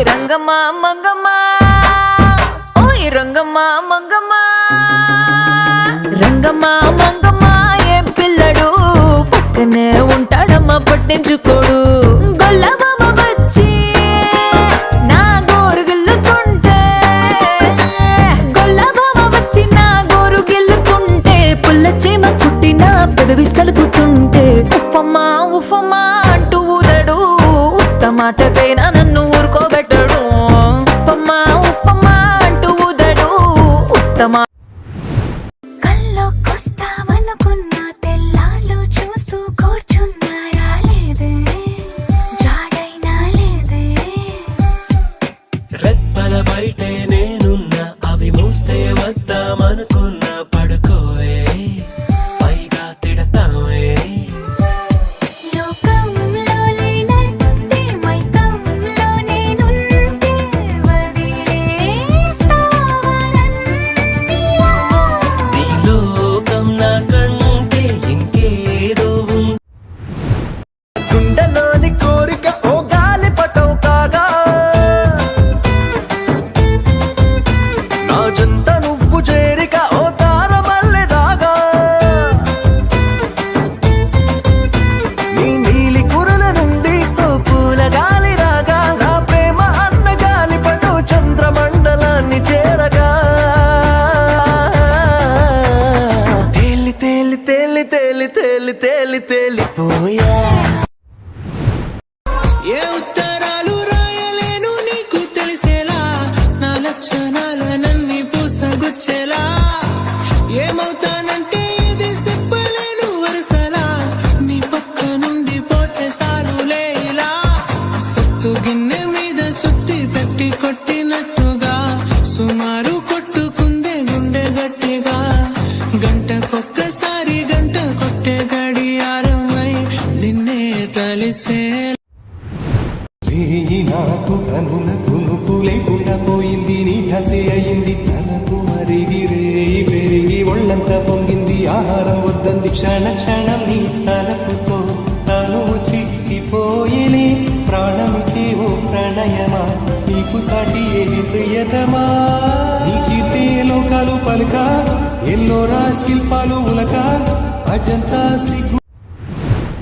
రంగమ్మ మంగమ్మ ఓయ్ రంగమ్మ మంగమ్మ రంగమ్మ మంగమ్మ ఏం పిల్లడు పక్కనే ఉంటాడమ్మ పట్టించుకోడు గొల్లబాబ వచ్చి నా గోరు గిల్లుతుంటే గొల్లబాబ వచ్చి నా గోరు గిల్లుతుంటే పుల్ల చీమ పుట్టిన పెదవి సలుపుతుంటే ఉఫమ్మా ఉఫమ్మా అంటూ ఊదడు మాటకైనా నన్ను ఊరుకోబెట్టడు ఉప్పమ్మా ఉప్పమ్మా అంటూ ఊదడు ఉత్తమ కల్లోకొస్తావనుకున్నా తెల్లాళ్ళు చూస్తూ కూర్చున్నా రాలేదే జాడైనా లేదే రెప్పల బయటే నేనున్నా అవి మూస్తే వద్దామనుకున్నా పడుకోవే పైగా తిడతావే గుండెలోని కోరిక ఓ గాలి పటం కాగా నా జంట నువ్వు చేరిక ఓ తార మల్లె దాగా నీ నీలి కురల నుండి ఓ పూల గాలి రాగా నా ప్రేమ అన్న గాలి పటం చంద్రమండలాన్ని చేరగా తేలి తేలి తేలి తేలి తేలి తేలి తేలిపోయా ఏ ఉత్తరాలు రాయలేను నీకు తెలిసేలా నా లక్షణాలనన్నీ పూసగుచ్చేలా ఏమవుతానంటే ఇది చెప్పలేను వరుసలా నీ పక్క నుండి పోతే సారులే ఇలా సొత్తు గిన్నె మీద సుత్తి పెట్టి కొట్టినట్టుగా సుమారు కొట్టుకుందే గుండె గట్టిగా గంటకొక్కసారి గంట కొట్టే గడియారం వై నిన్నే తలిసే నాకు కనుల కునుకు లేకుండా పోయింది నీ హసే అయింది తనకు మరిగి రేయి పెరిగి ఒళ్ళంతా పొంగింది ఆహారం వద్దంది క్షణ క్షణం నీ తలపుతో తను చిక్కిపోయిని ప్రాణమిచే ఓ ప్రణయమా నీకు సాటి ఏది ప్రియతమా నీ కీర్తే లోకాలు పలుక ఎన్నోరా శిల్పాలు ఉలక అజంతా సిగ్గు